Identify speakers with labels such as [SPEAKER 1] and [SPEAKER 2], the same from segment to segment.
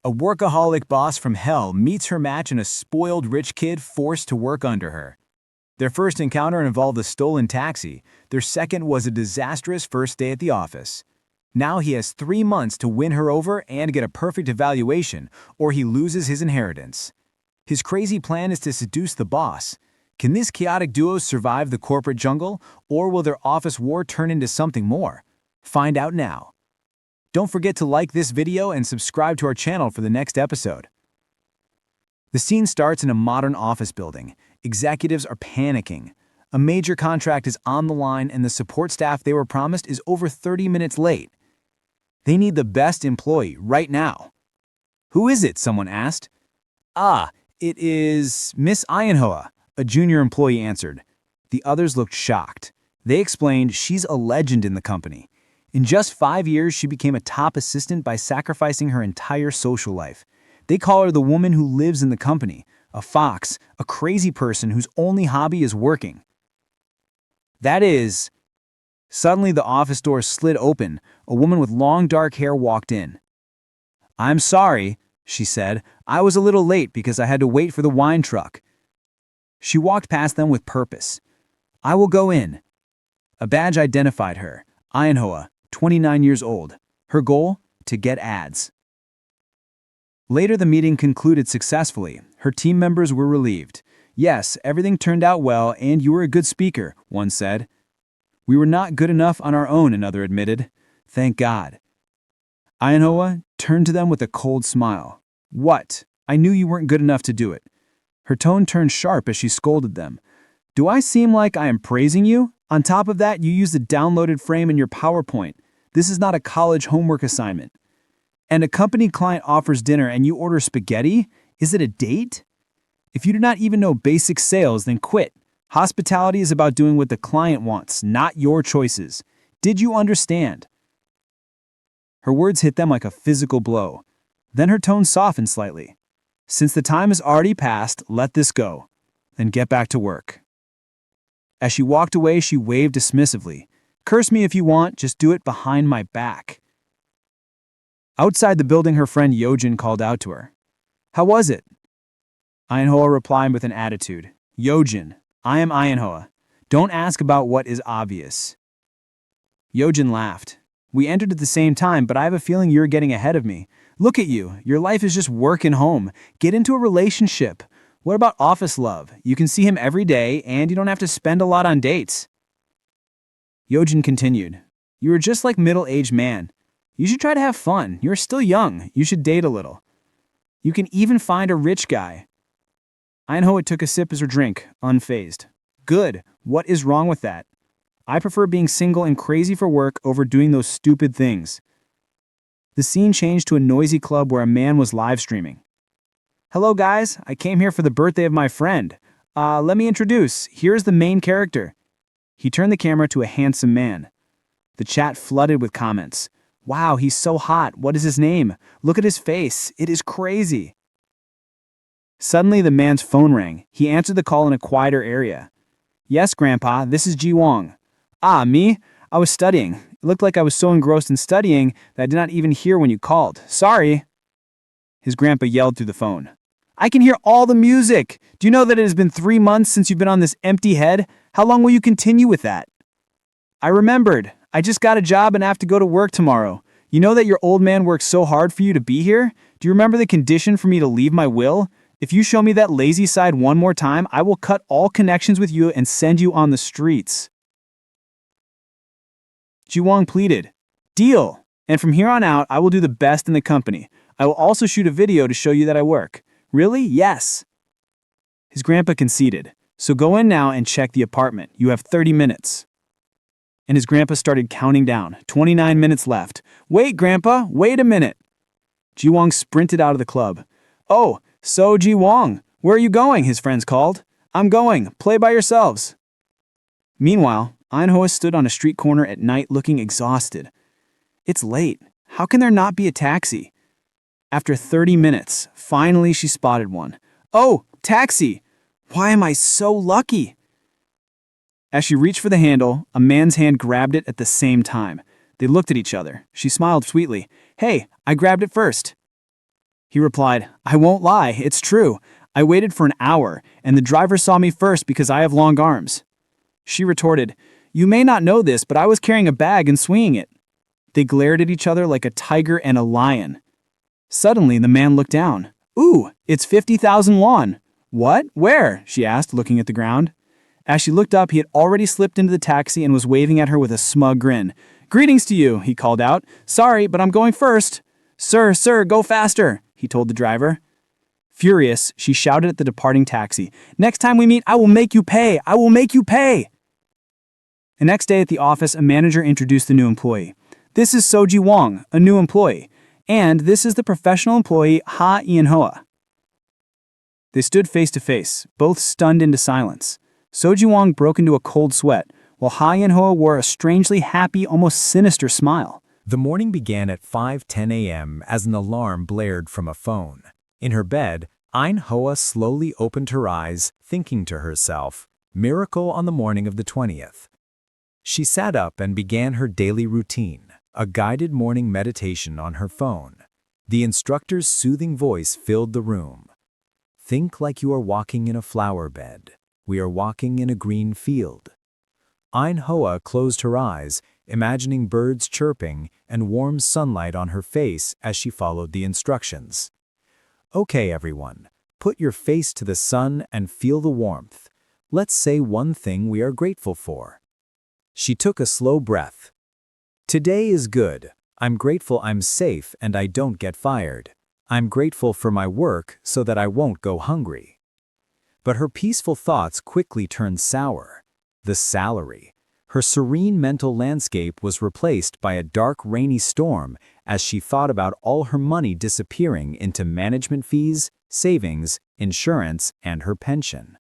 [SPEAKER 1] A workaholic boss from hell meets her match in a spoiled rich kid forced to work under her. Their first encounter involved a stolen taxi. Their second was a disastrous first day at the office. Now he has 3 months to win her over and get a perfect evaluation, or he loses his inheritance. His crazy plan is to seduce the boss. Can this chaotic duo survive the corporate jungle, or will their office war turn into something more? Find out now. Don't forget to like this video and subscribe to our channel for the next episode. The scene starts in a modern office building. Executives are panicking. A major contract is on the line and the support staff they were promised is over 30 minutes late. They need the best employee right now. "Who is it?" someone asked. It is Miss Ionhoa," a junior employee answered. The others looked shocked. They explained she's a legend in the company. In just 5 years, she became a top assistant by sacrificing her entire social life. They call her the woman who lives in the company, a fox, a crazy person whose only hobby is working. That is... Suddenly, the office door slid open. A woman with long dark hair walked in. "I'm sorry," she said. "I was a little late because I had to wait for the wine truck." She walked past them with purpose. "I will go in." A badge identified her, Ionhoa, 29 years old. Her goal? To get ads. Later, the meeting concluded successfully. Her team members were relieved. "Yes, everything turned out well, and you were a good speaker," one said. "We were not good enough on our own," another admitted. "Thank God." Ionhoa turned to them with a cold smile. "What? I knew you weren't good enough to do it." Her tone turned sharp as she scolded them. "Do I seem like I am praising you? On top of that, you used a downloaded frame in your PowerPoint. This is not a college homework assignment. And a company client offers dinner and you order spaghetti? Is it a date? If you do not even know basic sales, then quit. Hospitality is about doing what the client wants, not your choices. Did you understand?" Her words hit them like a physical blow. Then her tone softened slightly. "Since the time has already passed, let this go. Then get back to work." As she walked away, she waved dismissively. "Curse me if you want, just do it behind my back." Outside the building, her friend Yojin called out to her. "How was it?" Ionhoa replied with an attitude. "Yojin, I am Ionhoa. Don't ask about what is obvious." Yojin laughed. "We entered at the same time, but I have a feeling you're getting ahead of me. Look at you. Your life is just work and home. Get into a relationship. What about office love? You can see him every day, and you don't have to spend a lot on dates." Yojin continued. "You are just like middle-aged man. You should try to have fun. You're still young. You should date a little. You can even find a rich guy." Ionhoa took a sip of her drink, unfazed. "Good. What is wrong with that? I prefer being single and crazy for work over doing those stupid things." The scene changed to a noisy club where a man was live streaming. "Hello guys, I came here for the birthday of my friend. Let me introduce. Here's the main character." He turned the camera to a handsome man. The chat flooded with comments. "Wow, he's so hot. What is his name? Look at his face. It is crazy." Suddenly, the man's phone rang. He answered the call in a quieter area. "Yes, Grandpa, this is Ji Wong." "Ah, me? I was studying. It looked like I was so engrossed in studying that I did not even hear when you called. Sorry." His grandpa yelled through the phone. "I can hear all the music. Do you know that it has been 3 months since you've been on this empty head? How long will you continue with that?" "I remembered. I just got a job and have to go to work tomorrow. You know that your old man worked so hard for you to be here? Do you remember the condition for me to leave my will? If you show me that lazy side one more time, I will cut all connections with you and send you on the streets." Ji Wong pleaded. "Deal. And from here on out, I will do the best in the company. I will also shoot a video to show you that I work." "Really?" "Yes." His grandpa conceded. "So go in now and check the apartment. You have 30 minutes. And his grandpa started counting down. 29 minutes left. "Wait, Grandpa, wait a minute." Ji Wong sprinted out of the club. "Oh, Seo Ji Wong, where are you going?" his friends called. "I'm going. Play by yourselves." Meanwhile, Ionhoa stood on a street corner at night looking exhausted. It's late. How can there not be a taxi? After 30 minutes, finally she spotted one. "Oh, taxi! Why am I so lucky?" As she reached for the handle, a man's hand grabbed it at the same time. They looked at each other. She smiled sweetly. "Hey, I grabbed it first." He replied, "I won't lie, it's true. I waited for an hour, and the driver saw me first because I have long arms." She retorted, "You may not know this, but I was carrying a bag and swinging it." They glared at each other like a tiger and a lion. Suddenly, the man looked down. "Ooh, it's 50,000 won." "What? Where?" she asked, looking at the ground. As she looked up, he had already slipped into the taxi and was waving at her with a smug grin. "Greetings to you," he called out. "Sorry, but I'm going first." Sir, go faster," he told the driver. Furious, she shouted at the departing taxi, "Next time we meet, I will make you pay! I will make you pay!" The next day at the office, a manager introduced the new employee. "This is Seo Ji Wong, a new employee. And this is the professional employee, Ionhoa." They stood face to face, both stunned into silence. Seo Ji Wong broke into a cold sweat, while Ionhoa wore a strangely happy, almost sinister smile.
[SPEAKER 2] The morning began at 5:10 a.m. as an alarm blared from a phone. In her bed, Ionhoa slowly opened her eyes, thinking to herself, "Miracle on the morning of the 20th." She sat up and began her daily routine, a guided morning meditation on her phone. The instructor's soothing voice filled the room. "Think like you are walking in a flower bed. We are walking in a green field." Ionhoa closed her eyes, imagining birds chirping and warm sunlight on her face as she followed the instructions. "Okay, everyone, put your face to the sun and feel the warmth. Let's say one thing we are grateful for." She took a slow breath. "Today is good. I'm grateful I'm safe and I don't get fired. I'm grateful for my work so that I won't go hungry." But her peaceful thoughts quickly turned sour. The salary. Her serene mental landscape was replaced by a dark, rainy storm as she thought about all her money disappearing into management fees, savings, insurance, and her pension.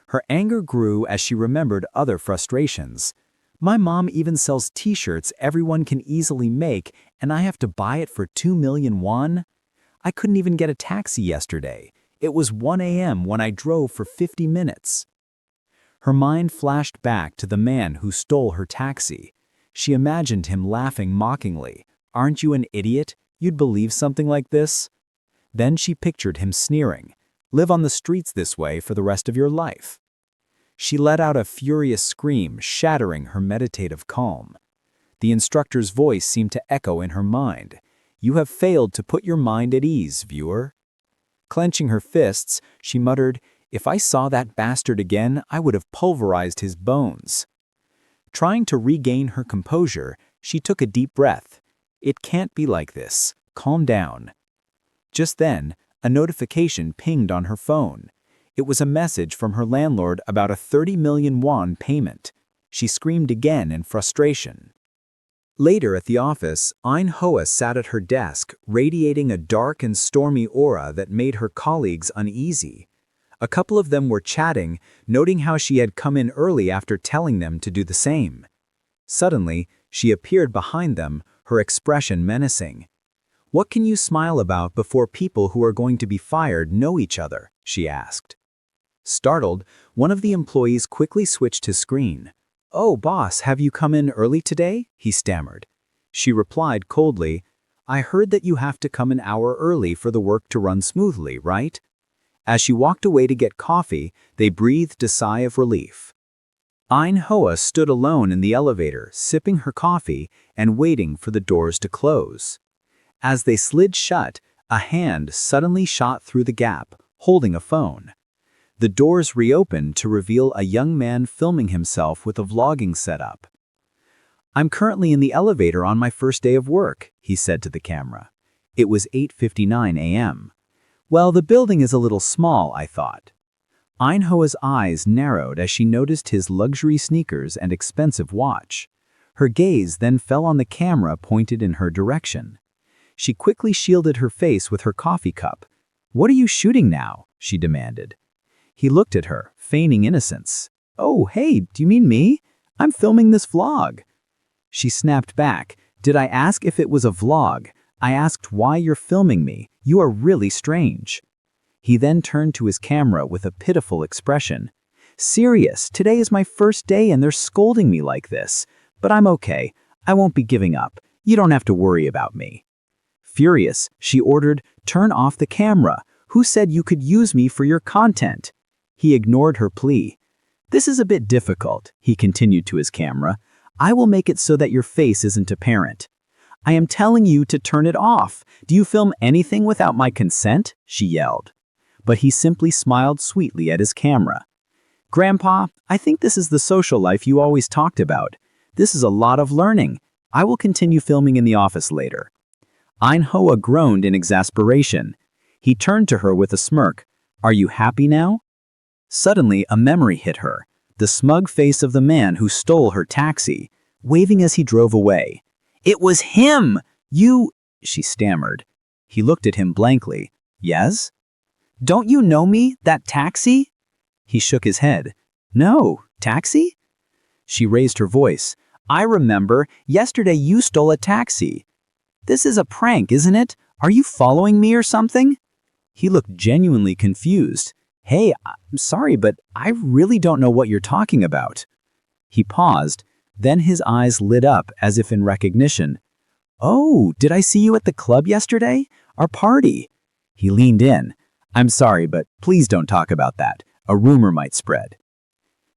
[SPEAKER 2] Her anger grew as she remembered other frustrations. "My mom even sells t-shirts everyone can easily make, and I have to buy it for 2 million won? I couldn't even get a taxi yesterday. It was 1 a.m. when I drove for 50 minutes. Her mind flashed back to the man who stole her taxi. She imagined him laughing mockingly. "Aren't you an idiot? You'd believe something like this?" Then she pictured him sneering. "Live on the streets this way for the rest of your life." She let out a furious scream, shattering her meditative calm. The instructor's voice seemed to echo in her mind. "You have failed to put your mind at ease, viewer." Clenching her fists, she muttered, "If I saw that bastard again, I would have pulverized his bones." Trying to regain her composure, she took a deep breath. "It can't be like this. Calm down." Just then, a notification pinged on her phone. It was a message from her landlord about a 30 million won payment. She screamed again in frustration. Later at the office, Ionhoa sat at her desk, radiating a dark and stormy aura that made her colleagues uneasy. A couple of them were chatting, noting how she had come in early after telling them to do the same. Suddenly, she appeared behind them, her expression menacing. "What can you smile about before people who are going to be fired know each other?" she asked. Startled, one of the employees quickly switched his screen. "Oh, boss, have you come in early today?" he stammered. She replied coldly, "I heard that you have to come an hour early for the work to run smoothly, right?" As she walked away to get coffee, they breathed a sigh of relief. Ionhoa stood alone in the elevator, sipping her coffee and waiting for the doors to close. As they slid shut, a hand suddenly shot through the gap, holding a phone. The doors reopened to reveal a young man filming himself with a vlogging setup. "I'm currently in the elevator on my first day of work," he said to the camera. It was 8:59 a.m. "Well, the building is a little small," I thought. Ionhoa's eyes narrowed as she noticed his luxury sneakers and expensive watch. Her gaze then fell on the camera pointed in her direction. She quickly shielded her face with her coffee cup. "What are you shooting now?" she demanded. He looked at her, feigning innocence. "Oh, hey, do you mean me? I'm filming this vlog." She snapped back. "Did I ask if it was a vlog? I asked why you're filming me. You are really strange." He then turned to his camera with a pitiful expression. "Serious, today is my first day and they're scolding me like this. But I'm okay. I won't be giving up. You don't have to worry about me."
[SPEAKER 3] Furious, she ordered, "Turn off the camera. Who said you could use me for your content?" He ignored her plea. "This is a bit difficult," he continued to his camera. "I will make it so that your face isn't apparent." "I am telling you to turn it off. Do you film anything without my consent?" she yelled. But he simply smiled sweetly at his camera. "Grandpa, I think this is the social life you always talked about. This is a lot of learning. I will continue filming in the office later." Ionhoa groaned in exasperation. He turned to her with a smirk. "Are you happy now?" Suddenly, a memory hit her. The smug face of the man who stole her taxi, waving as he drove away. "It was him! You—" she stammered. He looked at him blankly. "Yes?" "Don't you know me, that taxi?" He shook his head. "No, taxi?" She raised her voice. "I remember, yesterday you stole a taxi. This is a prank, isn't it? Are you following me or something?" He looked genuinely confused. "Hey, I'm sorry, but I really don't know what you're talking about." He paused, then his eyes lit up as if in recognition. "Oh, did I see you at the club yesterday? Our party?" He leaned in. "I'm sorry, but please don't talk about that. A rumor might spread."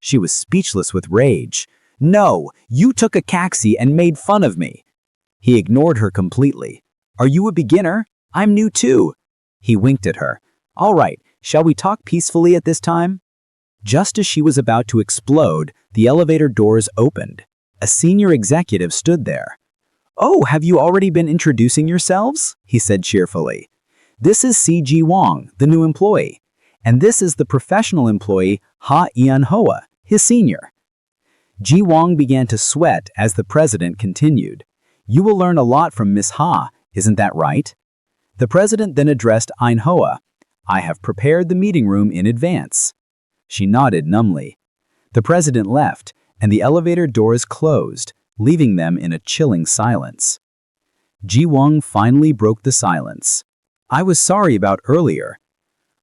[SPEAKER 3] She was speechless with rage. "No, you took a taxi and made fun of me." He ignored her completely. "Are you a beginner? I'm new too." He winked at her. "All right, shall we talk peacefully at this time?" Just as she was about to explode, the elevator doors opened. A senior executive stood there. "Oh, have you already been introducing yourselves?" he said cheerfully. "This is Seo Ji Wong, the new employee. And this is the professional employee, Ionhoa, his senior." Ji Wong began to sweat as the president continued. "You will learn a lot from Miss Ha, isn't that right?" The president then addressed Ionhoa. "I have prepared the meeting room in advance." She nodded numbly. The president left, and the elevator doors closed, leaving them in a chilling silence. Ji Wong finally broke the silence. "I was sorry about earlier."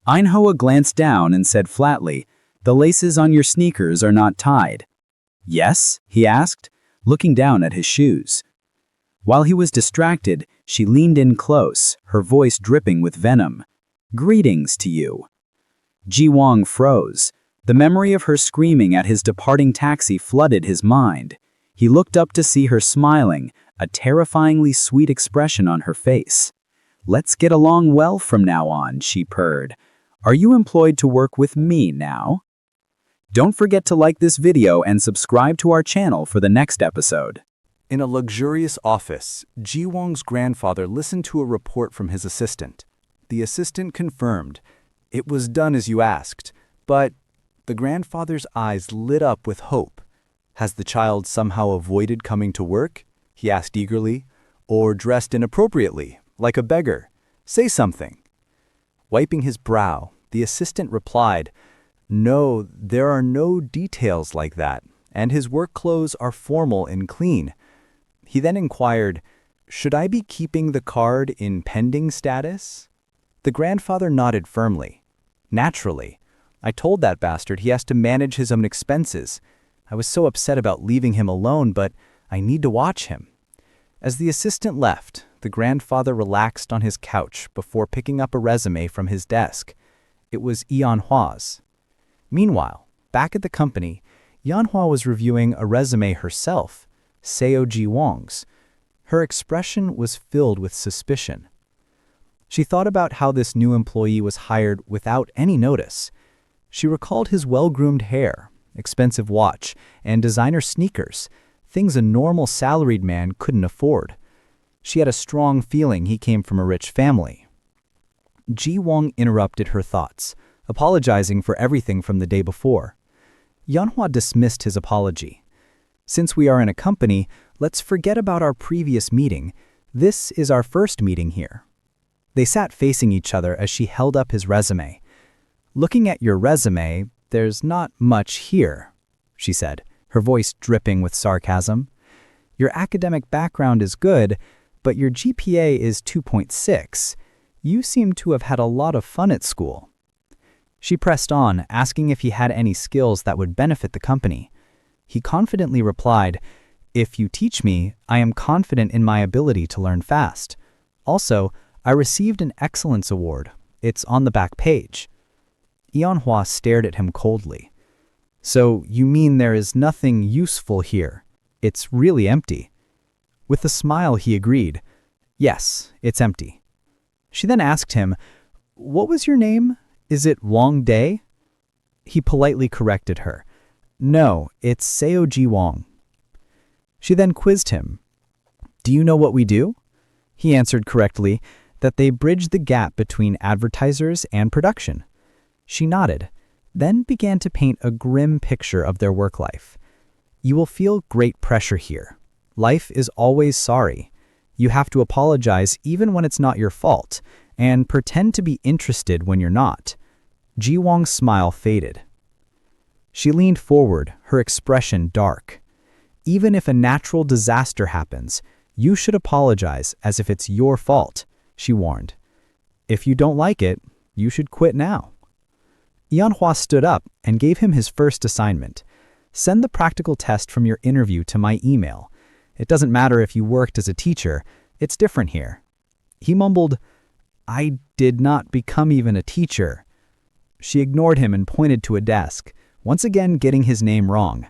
[SPEAKER 3] Ionhoa glanced down and said flatly, "The laces on your sneakers are not tied." "Yes?" he asked, looking down at his shoes. While he was distracted, she leaned in close, her voice dripping with venom. "Greetings to you." Ji Wong froze. The memory of her screaming at his departing taxi flooded his mind. He looked up to see her smiling, a terrifyingly sweet expression on her face. "Let's get along well from now on," she purred. "Are you employed to work with me now?" Don't forget to like this video and subscribe to our channel for the next episode.
[SPEAKER 2] In a luxurious office, Ji Wong's grandfather listened to a report from his assistant. The assistant confirmed, "It was done as you asked," but the grandfather's eyes lit up with hope. "Has the child somehow avoided coming to work?" he asked eagerly. "Or dressed inappropriately, like a beggar? Say something." Wiping his brow, the assistant replied, "No, there are no details like that, and his work clothes are formal and clean." He then inquired, "Should I be keeping the card in pending status?" The grandfather nodded firmly. "Naturally. I told that bastard he has to manage his own expenses. I was so upset about leaving him alone, but I need to watch him." As the assistant left, the grandfather relaxed on his couch before picking up a resume from his desk. It was Ionhoa's. Meanwhile, back at the company, Ionhoa was reviewing a resume herself, Seo Ji Wong's. Her expression was filled with suspicion. She thought about how this new employee was hired without any notice. She recalled his well-groomed hair, expensive watch, and designer sneakers, things a normal salaried man couldn't afford. She had a strong feeling he came from a rich family. Ji Wong interrupted her thoughts, apologizing for everything from the day before. Ionhoa dismissed his apology. "Since we are in a company, let's forget about our previous meeting. This is our first meeting here." They sat facing each other as she held up his resume. "Looking at your resume, there's not much here," she said, her voice dripping with sarcasm. "Your academic background is good, but your GPA is 2.6. You seem to have had a lot of fun at school." She pressed on, asking if he had any skills that would benefit the company. He confidently replied, "If you teach me, I am confident in my ability to learn fast.
[SPEAKER 4] Also, I received an excellence award. It's on the back page. Ionhoa stared at him coldly. So you mean there is nothing useful here? It's really empty. With a smile, he agreed. Yes, it's empty. She then asked him, what was your name? Is it Wong Day? He politely corrected her. No, it's Seo Ji Wong. She then quizzed him. Do you know what we do? He answered correctly that they bridge the gap between advertisers and production. She nodded, then began to paint a grim picture of their work life. You will feel great pressure here. Life is always sorry. You have to apologize even when it's not your fault, and pretend to be interested when you're not. Ji Wong's smile faded. She leaned forward, her expression dark. Even if a natural disaster happens, you should apologize as if it's your fault, she warned. If you don't like it, you should quit now. Ionhoa stood up and gave him his first assignment. Send the practical test from your interview to my email. It doesn't matter if you worked as a teacher, it's different here. He mumbled, I did not become even a teacher. She ignored him and pointed to a desk, once again getting his name wrong.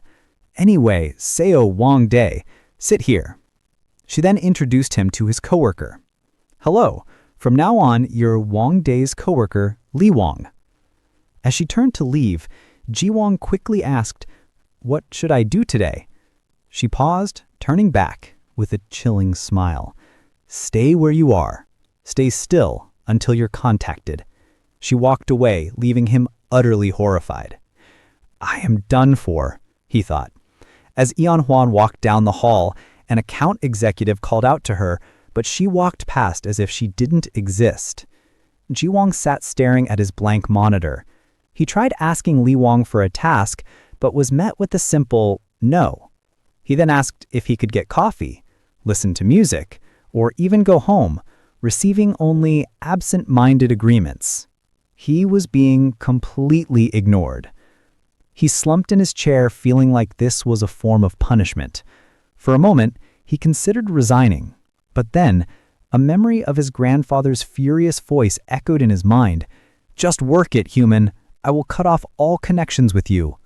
[SPEAKER 4] Anyway, Seo Wong Day, sit here. She then introduced him to his coworker. Hello, from now on, you're Wong Day's coworker, Lee Wong. As she turned to leave, Ji Wong quickly asked, what should I do today? She paused, turning back with a chilling smile. Stay where you are. Stay still until you're contacted. She walked away, leaving him utterly horrified. I am done for, he thought. As Ionhoa walked down the hall, an account executive called out to her, but she walked past as if she didn't exist. Ji Wong sat staring at his blank monitor. He tried asking Lee Wong for a task, but was met with a simple no. He then asked if he could get coffee, listen to music, or even go home, receiving only absent-minded agreements. He was being completely ignored. He slumped in his chair, feeling like this was a form of punishment. For a moment, he considered resigning, but then a memory of his grandfather's furious voice echoed in his mind. Just work it, human. I will cut off all connections with you.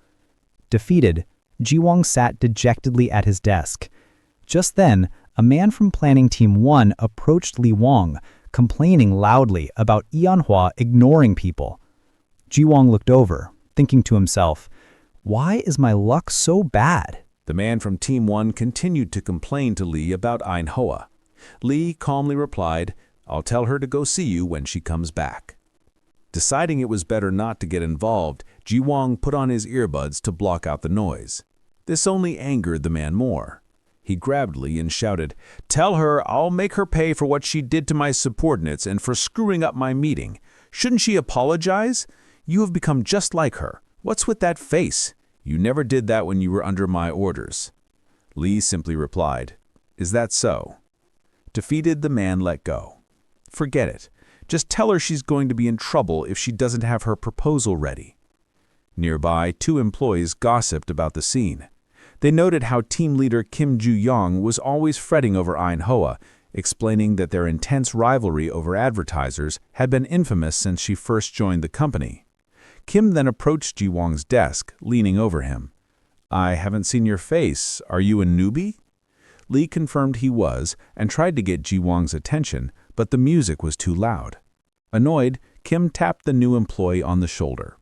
[SPEAKER 4] Defeated, Ji Wong sat dejectedly at his desk. Just then, a man from Planning Team 1 approached Lee Wong, complaining loudly about Ionhoa ignoring people. Ji Wong looked over, thinking to himself, why is my luck so bad?
[SPEAKER 5] The man from Team 1 continued to complain to Lee about Ionhoa. Lee calmly replied, I'll tell her to go see you when she comes back. Deciding it was better not to get involved, Ji Wong put on his earbuds to block out the noise. This only angered the man more. He grabbed Lee and shouted, Tell her I'll make her pay for what she did to my subordinates and for screwing up my meeting. Shouldn't she apologize? You have become just like her. What's with that face? You never did that when you were under my orders. Lee simply replied, Is that so? Defeated, the man let go. Forget it. Just tell her she's going to be in trouble if she doesn't have her proposal ready. Nearby, 2 employees gossiped about the scene. They noted how team leader Kim Joo-young was always fretting over Ionhoa, explaining that their intense rivalry over advertisers had been infamous since she first joined the company. Kim then approached Ji Wong's desk, leaning over him. I haven't seen your face. Are you a newbie? Lee confirmed he was and tried to get Ji Wong's attention, but the music was too loud. Annoyed, Kim tapped the new employee on the shoulder.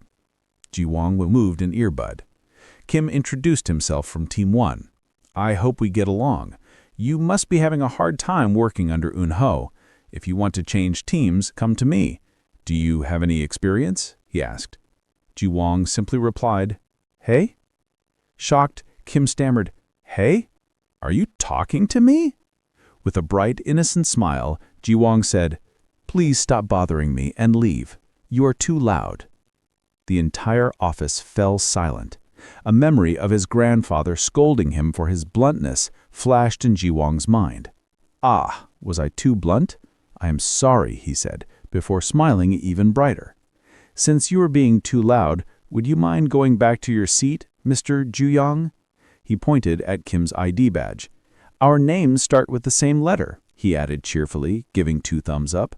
[SPEAKER 5] Ji Wong removed an earbud. Kim introduced himself from Team 1. I hope we get along. You must be having a hard time working under Ionhoa. If you want to change teams, come to me. Do you have any experience? He asked. Ji Wong simply replied, Hey? Shocked, Kim stammered, Hey? Are you talking to me? With a bright, innocent smile, Ji Wong said, Please stop bothering me and leave. You are too loud. The entire office fell silent. A memory of his grandfather scolding him for his bluntness flashed in Ji Wong's mind. Ah, was I too blunt? I am sorry, he said, before smiling even brighter. Since you are being too loud, would you mind going back to your seat, Mr. Joo-young? He pointed at Kim's ID badge. Our names start with the same letter, he added cheerfully, giving 2 thumbs up.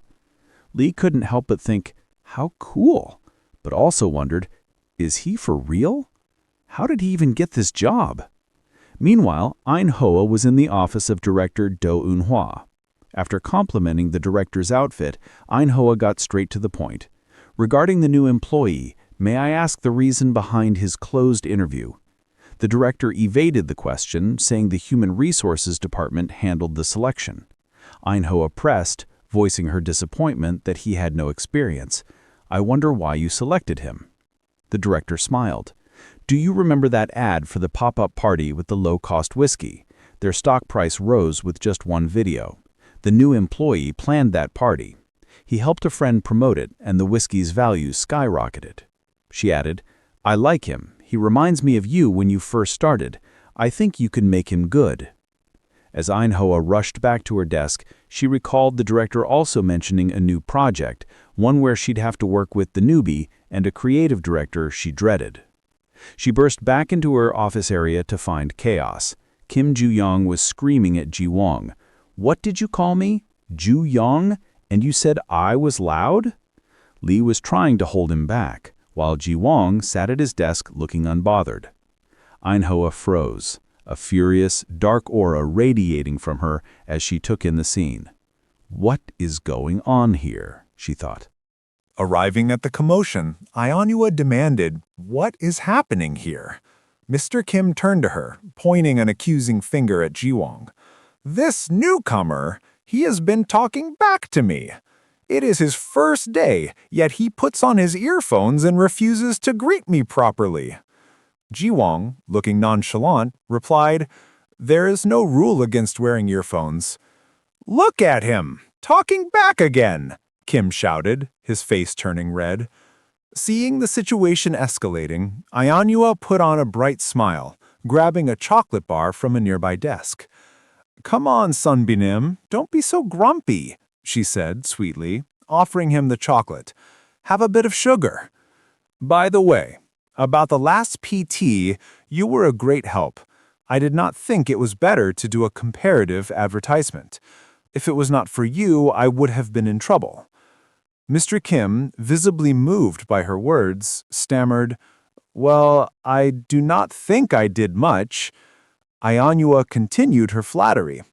[SPEAKER 5] Lee couldn't help but think, how cool, but also wondered, is he for real? How did he even get this job? Meanwhile, Ionhoa was in the office of director Do Eun-hwa. After complimenting the director's outfit, Ionhoa got straight to the point. Regarding the new employee, may I ask the reason behind his closed interview? The director evaded the question, saying the Human Resources Department handled the selection. Ionhoa pressed, voicing her disappointment that he had no experience. I wonder why you selected him. The director smiled. Do you remember that ad for the pop-up party with the low-cost whiskey? Their stock price rose with just one video. The new employee planned that party. He helped a friend promote it, and the whiskey's value skyrocketed. She added, I like him. He reminds me of you when you first started. I think you can make him good. As Ionhoa rushed back to her desk, she recalled the director also mentioning a new project, one where she'd have to work with the newbie and a creative director she dreaded. She burst back into her office area to find chaos. Kim Ju-young was screaming at Ji Wong. What did you call me? Ju-young? And you said I was loud? Lee was trying to hold him back, while Ji Wong sat at his desk looking unbothered. Ionhoa froze, a furious, dark aura radiating from her as she took in the scene. What is going on here? She thought.
[SPEAKER 6] Arriving at the commotion, Ionhoa demanded, what is happening here? Mr. Kim turned to her, pointing an accusing finger at Ji Wong. This newcomer, he has been talking back to me. It is his first day, yet he puts on his earphones and refuses to greet me properly. Ji Wong, looking nonchalant, replied, There is no rule against wearing earphones. Look at him, talking back again, Kim shouted, his face turning red. Seeing the situation escalating, Ionhoa put on a bright smile, grabbing a chocolate bar from a nearby desk. Come on, Sunbinim, don't be so grumpy, she said sweetly, offering him the chocolate. Have a bit of sugar. By the way, about the last PT, you were a great help. I did not think it was better to do a comparative advertisement. If it was not for you, I would have been in trouble. Mr. Kim, visibly moved by her words, stammered, Well, I do not think I did much. Ionhoa continued her flattery.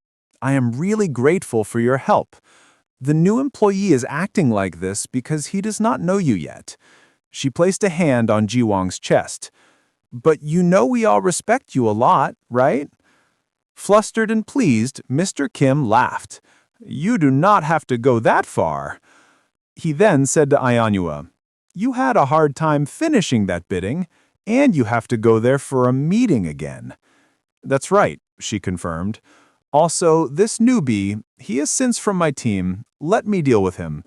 [SPEAKER 6] I am really grateful for your help. The new employee is acting like this because he does not know you yet. She placed a hand on Ji Wong's chest. But you know we all respect you a lot, right? Flustered and pleased, Mr. Kim laughed. You do not have to go that far. He then said to Ionhoa, You had a hard time finishing that bidding, and you have to go there for a meeting again. That's right, she confirmed. Also, this newbie, he is since from my team. Let me deal with him.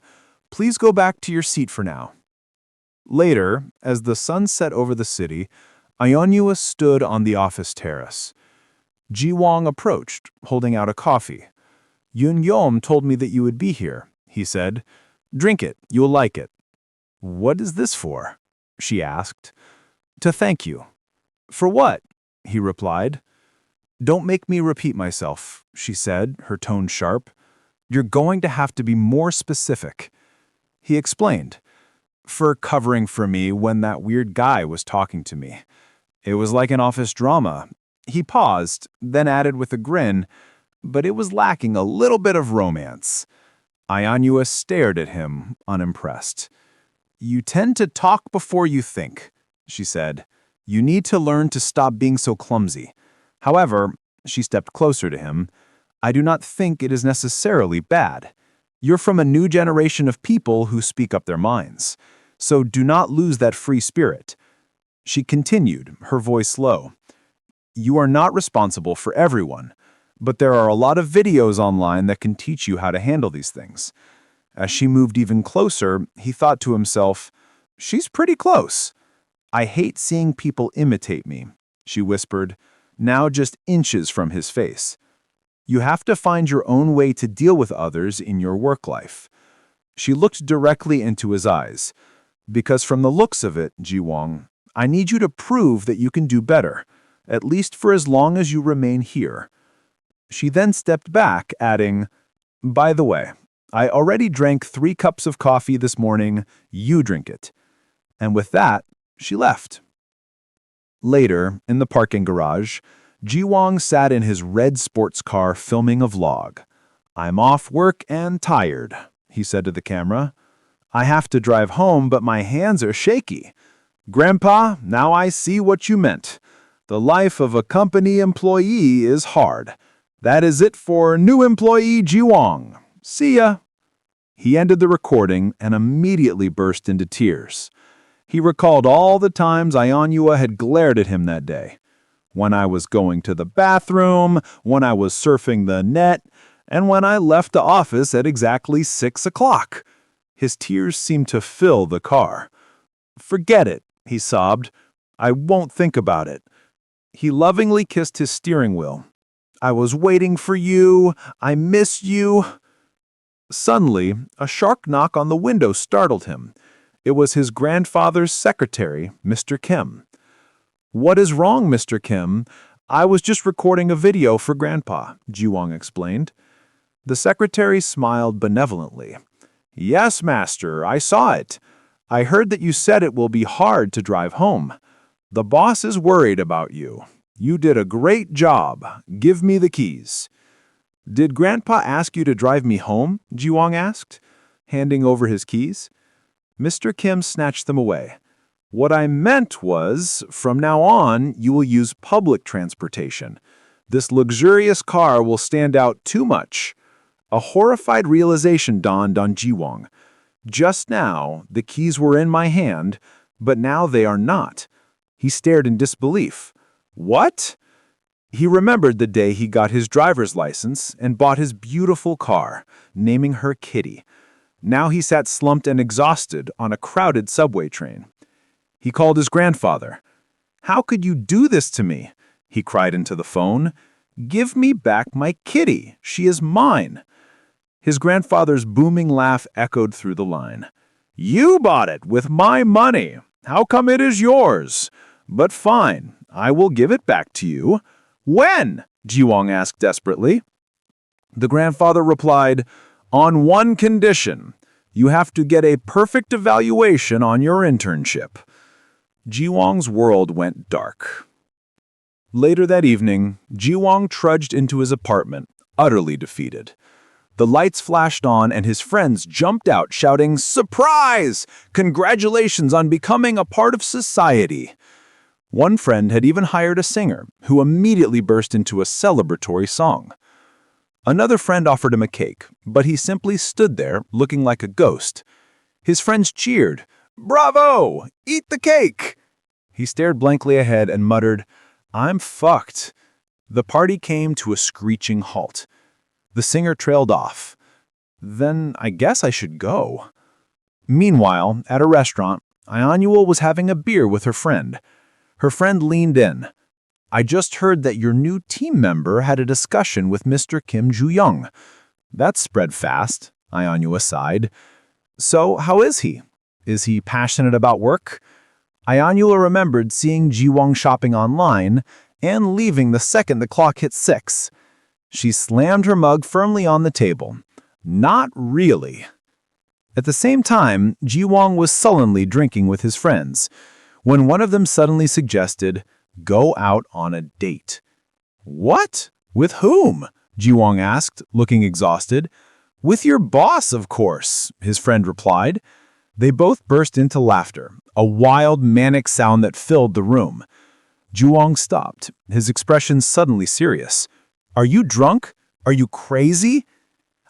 [SPEAKER 6] Please go back to your seat for now. Later, as the sun set over the city, Ionhoa stood on the office terrace. Ji Wong approached, holding out a coffee. Yoon Yom told me that you would be here, he said. Drink it, you'll like it. What is this for? She asked. To thank you. For what? He replied. Don't make me repeat myself, she said, her tone sharp. You're going to have to be more specific. He explained. For covering for me when that weird guy was talking to me. It was like an office drama. He paused, then added with a grin, but it was lacking a little bit of romance. Ionhoa stared at him, unimpressed. You tend to talk before you think, she said. You need to learn to stop being so clumsy. However, she stepped closer to him, I do not think it is necessarily bad. You're from a new generation of people who speak up their minds, so do not lose that free spirit. She continued, her voice low. You are not responsible for everyone, but there are a lot of videos online that can teach you how to handle these things. As she moved even closer, he thought to himself, She's pretty close. I hate seeing people imitate me, she whispered, now just inches from his face. You have to find your own way to deal with others in your work life. She looked directly into his eyes. Because from the looks of it, Ji Wong, I need you to prove that you can do better, at least for as long as you remain here. She then stepped back, adding, By the way, I already drank 3 cups of coffee this morning. You drink it." And with that, she left. Later, in the parking garage, Ji Wong sat in his red sports car filming a vlog. "I'm off work and tired," he said to the camera. "I have to drive home, but my hands are shaky. Grandpa, now I see what you meant. The life of a company employee is hard. That is it for new employee Ji Wong. See ya." He ended the recording and immediately burst into tears. He recalled all the times Ionhoa had glared at him that day. When I was going to the bathroom, when I was surfing the net, and when I left the office at exactly 6 o'clock. His tears seemed to fill the car. "Forget it," he sobbed. "I won't think about it." He lovingly kissed his steering wheel. "I was waiting for you. I miss you." Suddenly, a sharp knock on the window startled him. It was his grandfather's secretary, Mr. Kim. "What is wrong, Mr. Kim? I was just recording a video for Grandpa," Ji Wong explained. The secretary smiled benevolently. "Yes, master, I saw it. I heard that you said it will be hard to drive home. The boss is worried about you. You did a great job. Give me the keys." "Did Grandpa ask you to drive me home?" Ji Wong asked, handing over his keys. Mr. Kim snatched them away. "What I meant was, from now on, you will use public transportation. This luxurious car will stand out too much." A horrified realization dawned on Ji Wong. Just now, the keys were in my hand, but now they are not. He stared in disbelief. "What?" He remembered the day he got his driver's license and bought his beautiful car, naming her Kitty. Now he sat slumped and exhausted on a crowded subway train. He called his grandfather. "How could you do this to me?" he cried into the phone. "Give me back my Kitty. She is mine." His grandfather's booming laugh echoed through the line. "You bought it with my money. How come it is yours? But fine, I will give it back to you." "When?" Ji Wong asked desperately. The grandfather replied, "On one condition. You have to get a perfect evaluation on your internship." Ji Wong's world went dark. Later that evening, Ji Wong trudged into his apartment, utterly defeated. The lights flashed on and his friends jumped out shouting, "Surprise! Congratulations on becoming a part of society!" One friend had even hired a singer, who immediately burst into a celebratory song. Another friend offered him a cake, but he simply stood there looking like a ghost. His friends cheered, "Bravo! Eat the cake!" He stared blankly ahead and muttered, "I'm fucked." The party came to a screeching halt. The singer trailed off. "Then I guess I should go." Meanwhile, at a restaurant, Ionhoa was having a beer with her friend. Her friend leaned in. "I just heard that your new team member had a discussion with Mr. Kim Joo-young." "That spread fast," Ionhoa sighed. "So, how is he? Is he passionate about work?" Ionhoa remembered seeing Ji Wong shopping online and leaving the second the clock hit 6. She slammed her mug firmly on the table. "Not really." At the same time, Ji Wong was sullenly drinking with his friends, when one of them suddenly suggested, "Go out on a date." "What? With whom?" Ji Wong asked, looking exhausted. "With your boss, of course," his friend replied. They both burst into laughter, a wild, manic sound that filled the room. Ji Wong stopped, his expression suddenly serious. "Are you drunk? Are you crazy?"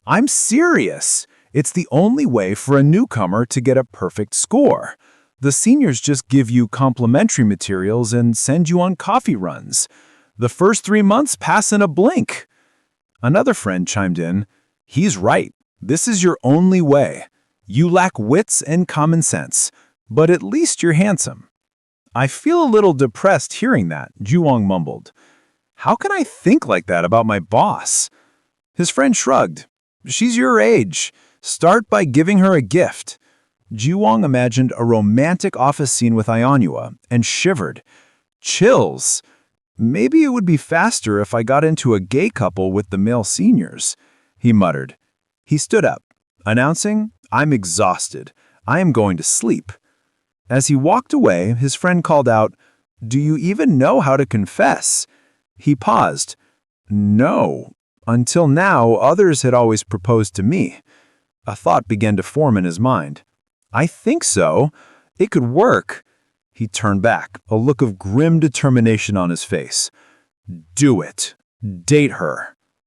[SPEAKER 6] "I'm serious. It's the only way for a newcomer to get a perfect score. The seniors just give you complimentary materials and send you on coffee runs. The first 3 months pass in a blink." Another friend chimed in, "He's right. This is your only way. You lack wits and common sense, but at least you're handsome." "I feel a little depressed hearing that," Ji Wong mumbled. "How can I think like that about my boss?" His friend shrugged. "She's your age. Start by giving her a gift." Ji Wong imagined a romantic office scene with Ionhoa and shivered. Chills. "Maybe it would be faster if I got into a gay couple with the male seniors," he muttered.
[SPEAKER 7] He stood up, announcing, "I'm exhausted. I am going to sleep." As he walked away, his friend called out, "Do you even know how to confess?" He paused. "No. Until now, others had always proposed to me." A thought began to form in his mind. "I think so. It could work." He turned back, a look of grim determination on his face. "Do it. Date her."